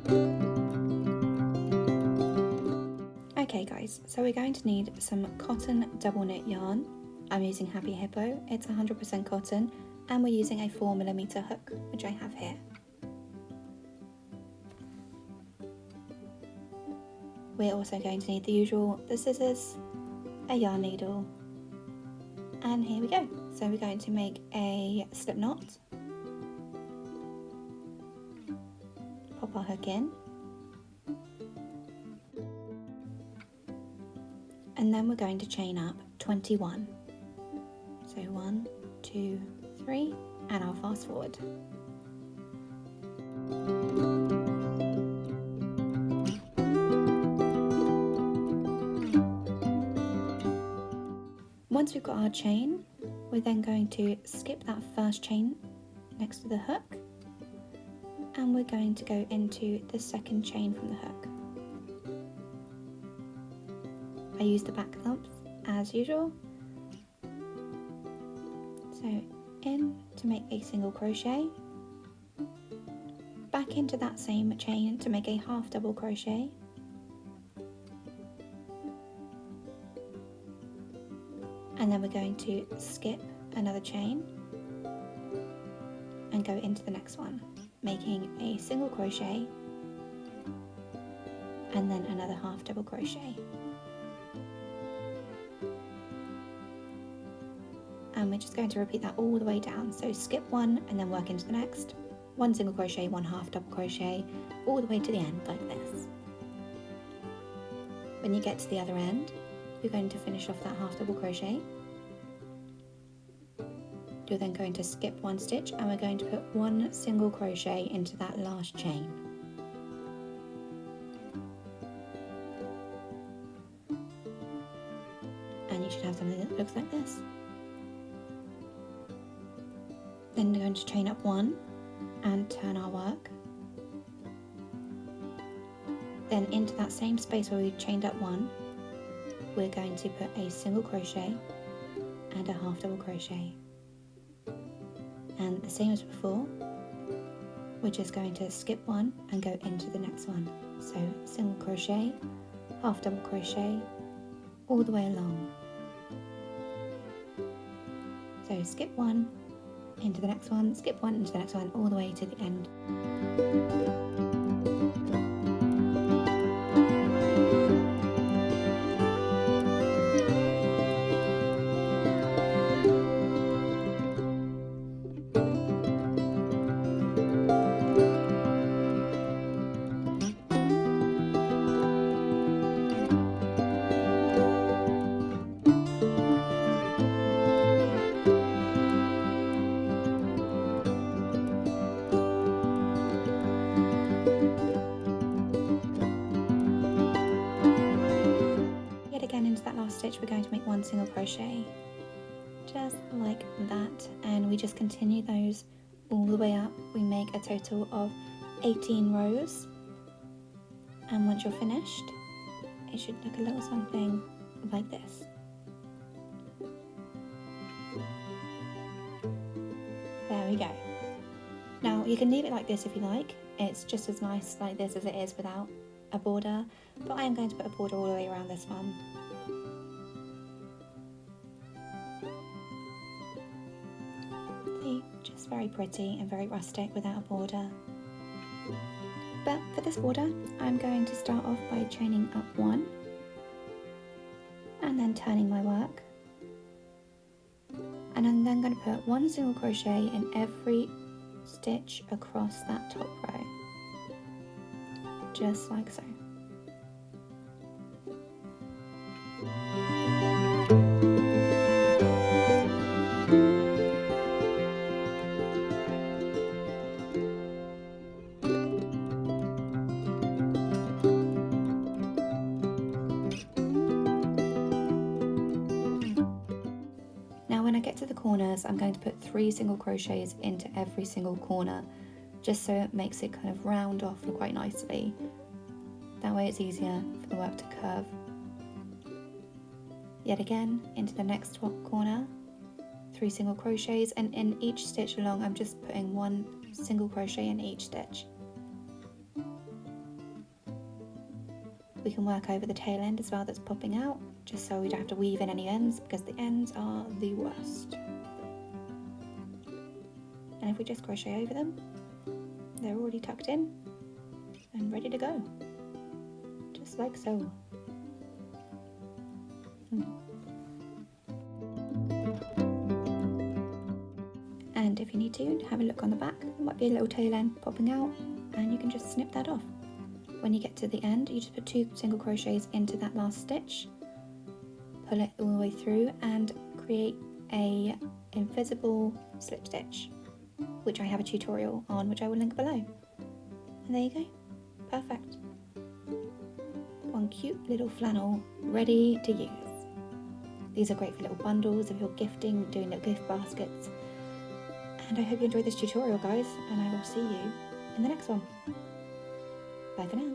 Okay guys, so we're going to need some cotton double knit yarn. I'm using Happy Hippo, it's 100% cotton, and we're using a 4mm hook, which I have here. We're also going to need the usual, the scissors, a yarn needle, and here we go. So we're going to make a slip knot, pop our hook in, and then we're going to chain up 21. So 1, 2, 3, and I'll fast forward. Once we've got our chain, we're then going to skip that first chain next to the hook, and we're going to go into the second chain from the hook. I use the back lumps as usual. So in to make a single crochet, back into that same chain to make a half double crochet, and then we're going to skip another chain and go into the next one, making a single crochet and then another half double crochet. And we're just going to repeat that all the way down. So skip one and then work into the next. One single crochet, one half double crochet, all the way to the end like this. When you get to the other end, you're going to finish off that half double crochet. You're then going to skip one stitch and we're going to put one single crochet into that last chain. And you should have something that looks like this. Then we're going to chain up one and turn our work. Then into that same space where we chained up one, we're going to put a single crochet and a half double crochet. And the same as before, we're just going to skip one and go into the next one. So single crochet, half double crochet, all the way along. So skip one, into the next one, skip one into the next one, all the way to the end. Again into that last stitch we're going to make one single crochet, just like that, and we just continue those all the way up. We make a total of 18 rows, and once you're finished it should look a little something like this. There we go. Now you can leave it like this if you like, it's just as nice like this as it is without a border, but I am going to put a border all the way around this one. See, just very pretty and very rustic without a border. But for this border, I'm going to start off by chaining up one and then turning my work, and I'm then going to put one single crochet in every stitch across that top row, just like so. Now when I get to the corners, I'm going to put 3 single crochets into every single corner, just so it makes it kind of round off quite nicely. That way it's easier for the work to curve. Yet again, into the next corner, 3 single crochets, and in each stitch along I'm just putting 1 single crochet in each stitch. we can work over the tail end as well that's popping out, just so we don't have to weave in any ends, because the ends are the worst. And if we just crochet over them, they're already tucked in and ready to go, just like so. And if you need to, have a look on the back. There might be a little tail end popping out, and you can just snip that off. When you get to the end, you just put 2 single crochets into that last stitch, pull it all the way through, and create a invisible slip stitch, which I have a tutorial on, which I will link below. And there you go, perfect. One cute little flannel ready to use. These are great for little bundles if you're gifting, doing little gift baskets. And I hope you enjoyed this tutorial, guys, and I will see you in the next one. Bye for now.